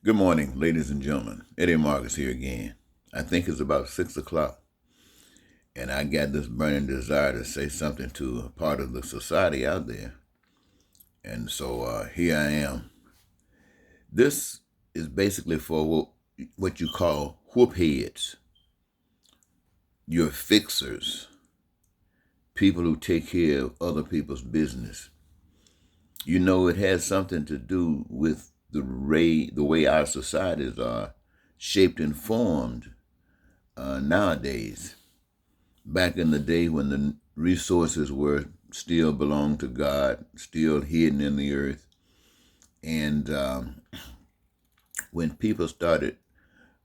Good morning, ladies and gentlemen. Eddie Marcus here again. I think it's about 6 o'clock, and I got this burning desire to say something to a part of the society out there. And so here I am. This is basically for what you call whoop-heads, your fixers, people who take care of other people's business. You know, it has something to do with the way our societies are shaped and formed nowadays. Back in the day when the resources were still belonged to God, still hidden in the earth, and when people started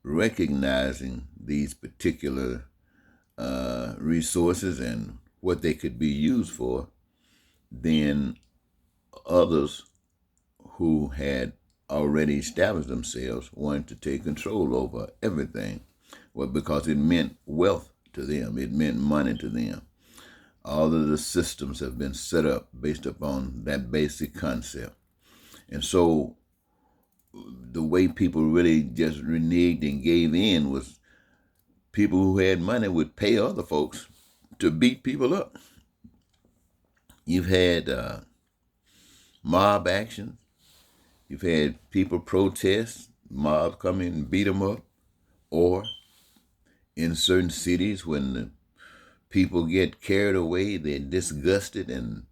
recognizing these particular resources and what they could be used for, then others who had already established themselves wanted to take control over everything. Well, because it meant wealth to them, it meant money to them. All of the systems have been set up based upon that basic concept. And so the way people really just reneged and gave in was people who had money would pay other folks to beat people up. You've had mob actions. You've had people protest, mobs come in and beat them up. Or in certain cities, when the people get carried away, they're disgusted and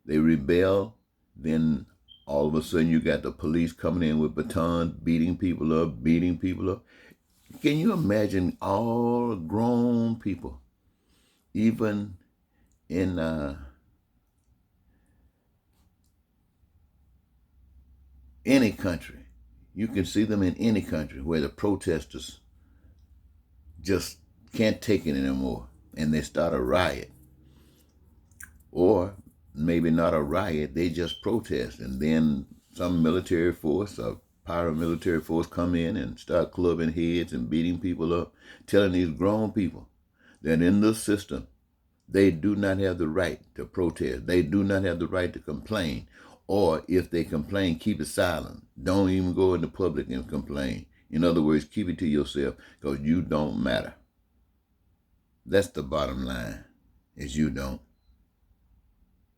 they rebel, then all of a sudden you got the police coming in with batons, beating people up, beating people up. Can you imagine all grown people, even in any country? You can see them in any country where the protesters just can't take it anymore and they start a riot. Or maybe not a riot, they just protest, and then some military force or paramilitary force come in and start clubbing heads and beating people up, telling these grown people that in the system they do not have the right to protest. They do not have the right to complain. Or if they complain, keep it silent. Don't even go into public and complain. In other words, keep it to yourself because you don't matter. That's the bottom line, is you don't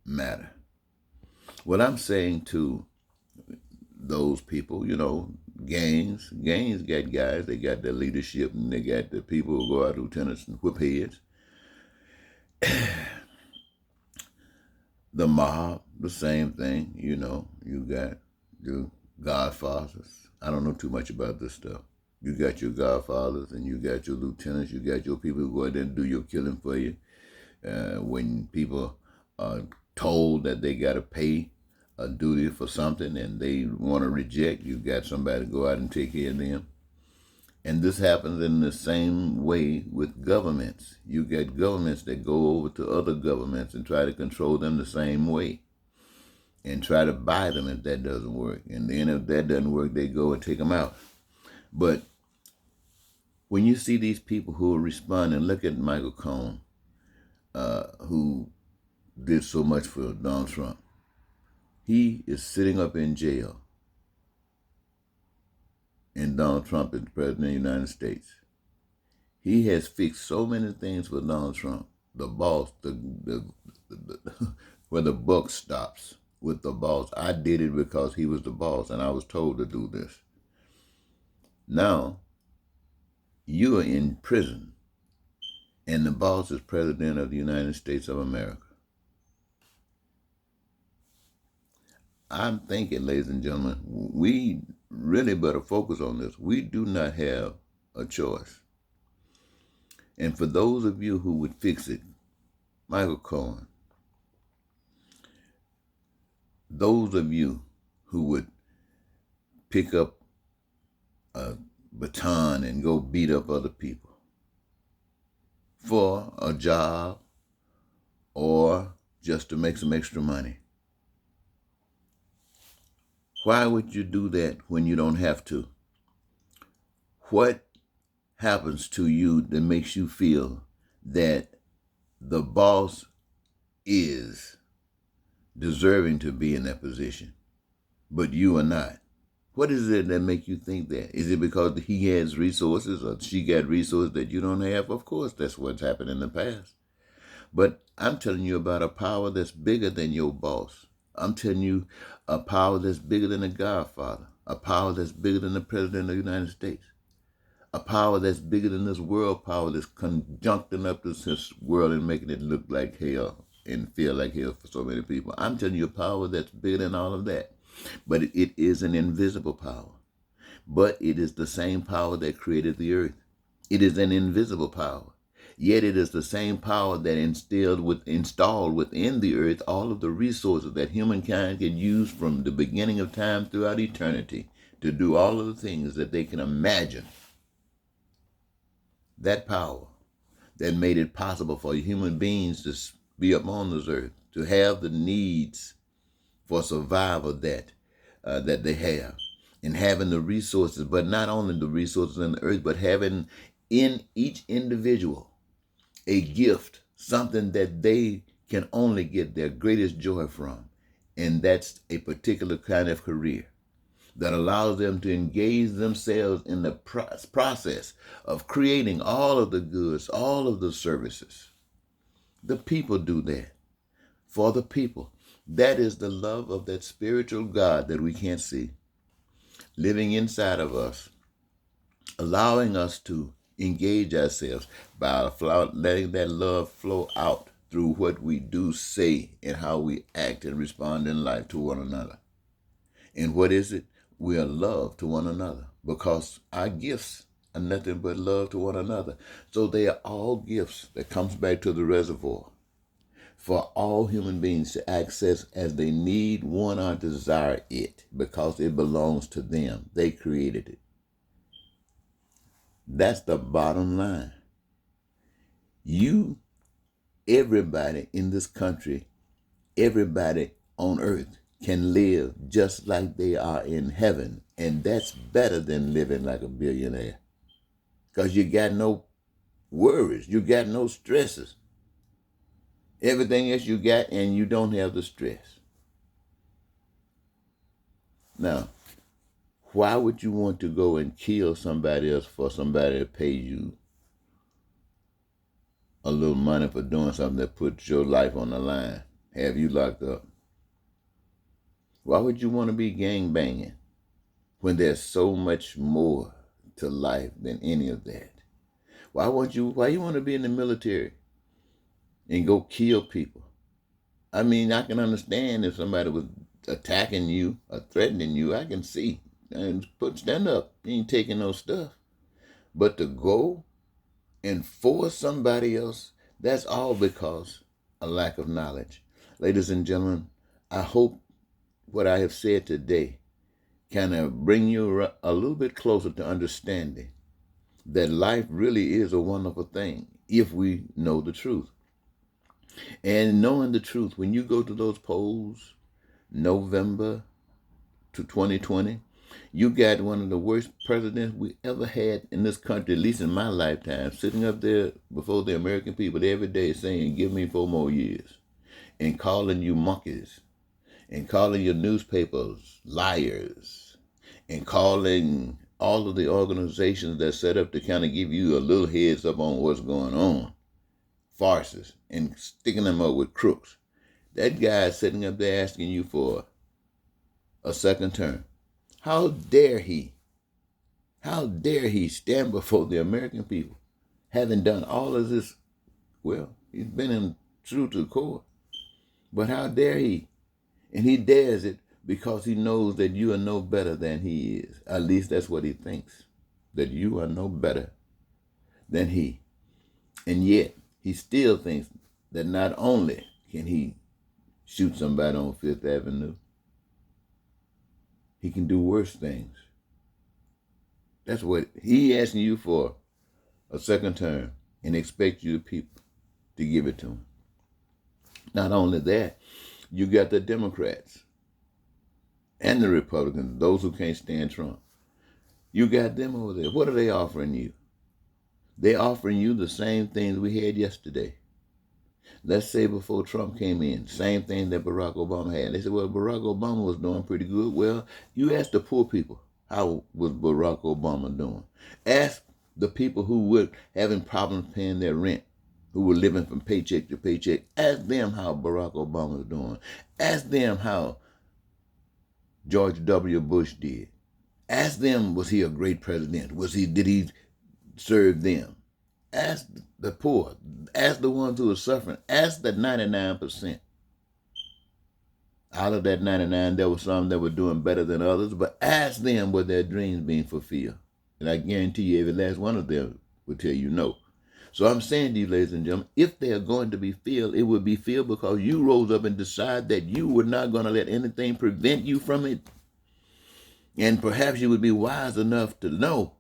matter. What I'm saying to those people, gangs got guys, they got their leadership, and they got the people who go out, lieutenants and whip heads. The mob, the same thing, you got your godfathers. I don't know too much about this stuff. You got your godfathers and you got your lieutenants, you got your people who go out there and do your killing for you. When people are told that they got to pay a duty for something and they want to reject, you got somebody to go out and take care of them. And this happens in the same way with governments. You get governments that go over to other governments and try to control them the same way and try to buy them if that doesn't work. And then if that doesn't work, they go and take them out. But when you see these people who are responding, look at Michael Cohen, who did so much for Donald Trump. He is sitting up in jail, and Donald Trump is the president of the United States. He has fixed so many things for Donald Trump. The boss, where the buck stops with the boss. I did it because he was the boss, and I was told to do this. Now, you are in prison, and the boss is president of the United States of America. I'm thinking, ladies and gentlemen, we really better focus on this. We do not have a choice. And for those of you who would fix it, Michael Cohen, those of you who would pick up a baton and go beat up other people for a job or just to make some extra money, why would you do that when you don't have to? What happens to you that makes you feel that the boss is deserving to be in that position, but you are not? What is it that make you think that? Is it because he has resources or she got resources that you don't have? Of course, that's what's happened in the past. But I'm telling you about a power that's bigger than your boss. I'm telling you a power that's bigger than the Godfather, a power that's bigger than the President of the United States, a power that's bigger than this world power that's conjuncting up this world and making it look like hell and feel like hell for so many people. I'm telling you a power that's bigger than all of that. But it is an invisible power. But it is the same power that created the earth. It is an invisible power. Yet it is the same power that installed within the earth all of the resources that humankind can use from the beginning of time throughout eternity to do all of the things that they can imagine. That power that made it possible for human beings to be upon this earth, to have the needs for survival that they have, and having the resources, but not only the resources in the earth, but having in each individual a gift, something that they can only get their greatest joy from, and that's a particular kind of career that allows them to engage themselves in the process of creating all of the goods, all of the services. The people do that for the people. That is the love of that spiritual God that we can't see, living inside of us, allowing us to engage ourselves by letting that love flow out through what we do, say, and how we act and respond in life to one another. And what is it? We are love to one another because our gifts are nothing but love to one another. So they are all gifts that comes back to the reservoir for all human beings to access as they need, want, or desire it because it belongs to them. They created it. That's the bottom line. You, everybody in this country, everybody on earth can live just like they are in heaven. And that's better than living like a billionaire. Because you got no worries. You got no stresses. Everything else you got and you don't have the stress. Now, why would you want to go and kill somebody else for somebody to pay you a little money for doing something that puts your life on the line, have you locked up? Why would you want to be gang banging when there's so much more to life than any of that? Why you want to be in the military and go kill people? I mean, I can understand if somebody was attacking you or threatening you, I can see. And stand up. You ain't taking no stuff. But to go and force somebody else, that's all because of lack of knowledge. Ladies and gentlemen, I hope what I have said today kind of bring you a little bit closer to understanding that life really is a wonderful thing if we know the truth. And knowing the truth, when you go to those polls, November to 2020, you got one of the worst presidents we ever had in this country, at least in my lifetime, sitting up there before the American people every day saying, give me 4 more years, and calling you monkeys, and calling your newspapers liars, and calling all of the organizations that set up to kind of give you a little heads up on what's going on, farces, and sticking them up with crooks. That guy sitting up there asking you for a second term. How dare he? How dare he stand before the American people, having done all of this? Well, he's been in true to the core. But how dare he? And he dares it because he knows that you are no better than he is. At least that's what he thinks, that you are no better than he. And yet, he still thinks that not only can he shoot somebody on Fifth Avenue, he can do worse things. That's what he asking you for, a second term, and expect you people to give it to him. Not only that, you got the Democrats and the Republicans, those who can't stand Trump. You got them over there. What are they offering you? They're offering you the same things we had yesterday. Let's say before Trump came in, same thing that Barack Obama had. They said, well, Barack Obama was doing pretty good. Well, you ask the poor people, how was Barack Obama doing? Ask the people who were having problems paying their rent, who were living from paycheck to paycheck. Ask them how Barack Obama was doing. Ask them how George W. Bush did. Ask them, was he a great president? Did he serve them? Ask the poor. Ask the ones who are suffering. Ask the 99%. Out of that 99, there were some that were doing better than others, but ask them were their dreams being fulfilled. And I guarantee you, every last one of them will tell you no. So I'm saying to you, ladies and gentlemen, if they are going to be filled, it would be filled because you rose up and decided that you were not going to let anything prevent you from it. And perhaps you would be wise enough to know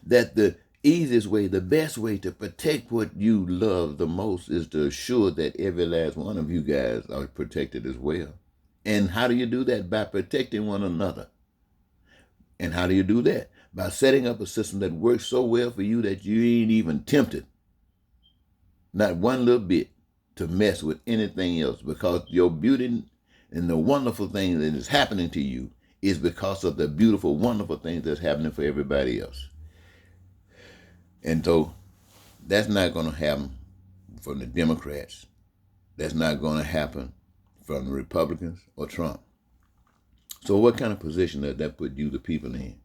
that the easiest way, the best way to protect what you love the most is to assure that every last one of you guys are protected as well. And how do you do that? By protecting one another. And how do you do that? By setting up a system that works so well for you that you ain't even tempted, not one little bit, to mess with anything else, because your beauty and the wonderful thing that is happening to you is because of the beautiful, wonderful things that's happening for everybody else. And so that's not going to happen from the Democrats. That's not going to happen from the Republicans or Trump. So what kind of position does that put you, the people, in?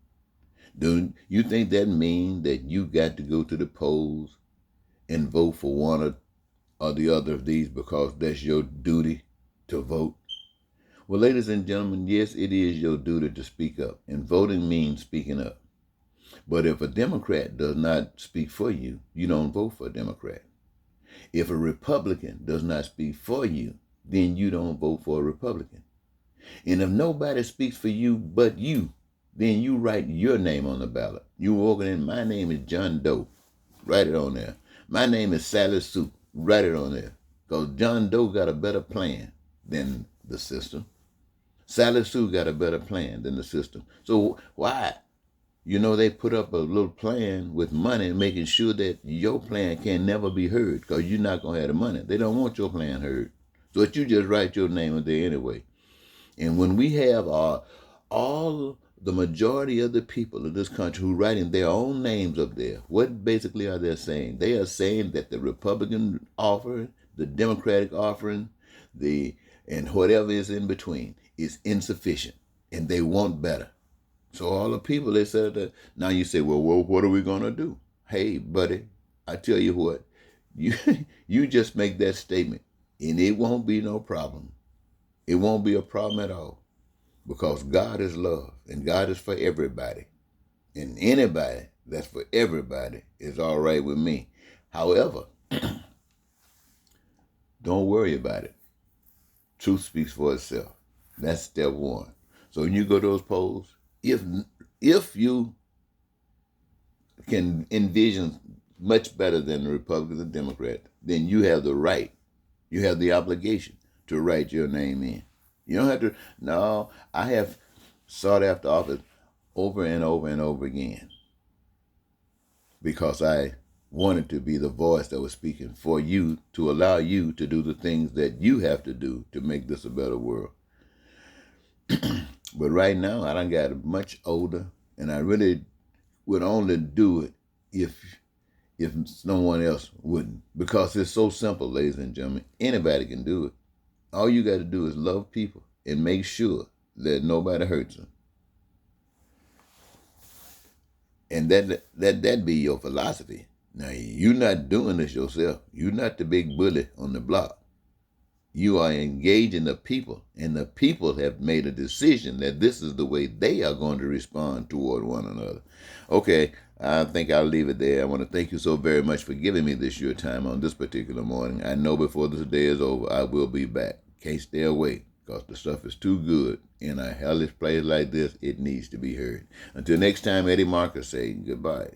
Do you think that means that you got to go to the polls and vote for one or the other of these because that's your duty to vote? Well, ladies and gentlemen, yes, it is your duty to speak up. And voting means speaking up. But if a Democrat does not speak for you, you don't vote for a Democrat. If a Republican does not speak for you, then you don't vote for a Republican. And if nobody speaks for you but you, then you write your name on the ballot. You walking in, my name is John Doe. Write it on there. My name is Sally Sue. Write it on there. Because John Doe got a better plan than the system. Sally Sue got a better plan than the system. So why? You know, they put up a little plan with money, making sure that your plan can never be heard because you're not going to have the money. They don't want your plan heard. So you just write your name in there anyway. And when we have all the majority of the people of this country who writing their own names up there, what basically are they saying? They are saying that the Republican offering, the Democratic offering, and whatever is in between is insufficient, and they want better. So all the people, they said that. Now you say, well, what are we going to do? Hey, buddy, I tell you what, you just make that statement, and it won't be no problem. It won't be a problem at all, because God is love, and God is for everybody. And anybody that's for everybody is all right with me. However, don't worry about it. Truth speaks for itself. That's step one. So when you go to those polls, if you can envision much better than the Republicans and Democrats, then you have the right, you have the obligation to write your name in. You don't have to. No, I have sought after office over and over and over again because I wanted to be the voice that was speaking for you, to allow you to do the things that you have to do to make this a better world. But right now, I done got much older, and I really would only do it if someone else wouldn't, because it's so simple, ladies and gentlemen. Anybody can do it. All you got to do is love people and make sure that nobody hurts them. And that be your philosophy. Now, you're not doing this yourself. You're not the big bully on the block. You are engaging the people, and the people have made a decision that this is the way they are going to respond toward one another. Okay, I think I'll leave it there. I want to thank you so very much for giving me this your time on this particular morning. I know before this day is over, I will be back. Can't stay away, because the stuff is too good. In a hellish place like this, it needs to be heard. Until next time, Eddie Marcus saying goodbye.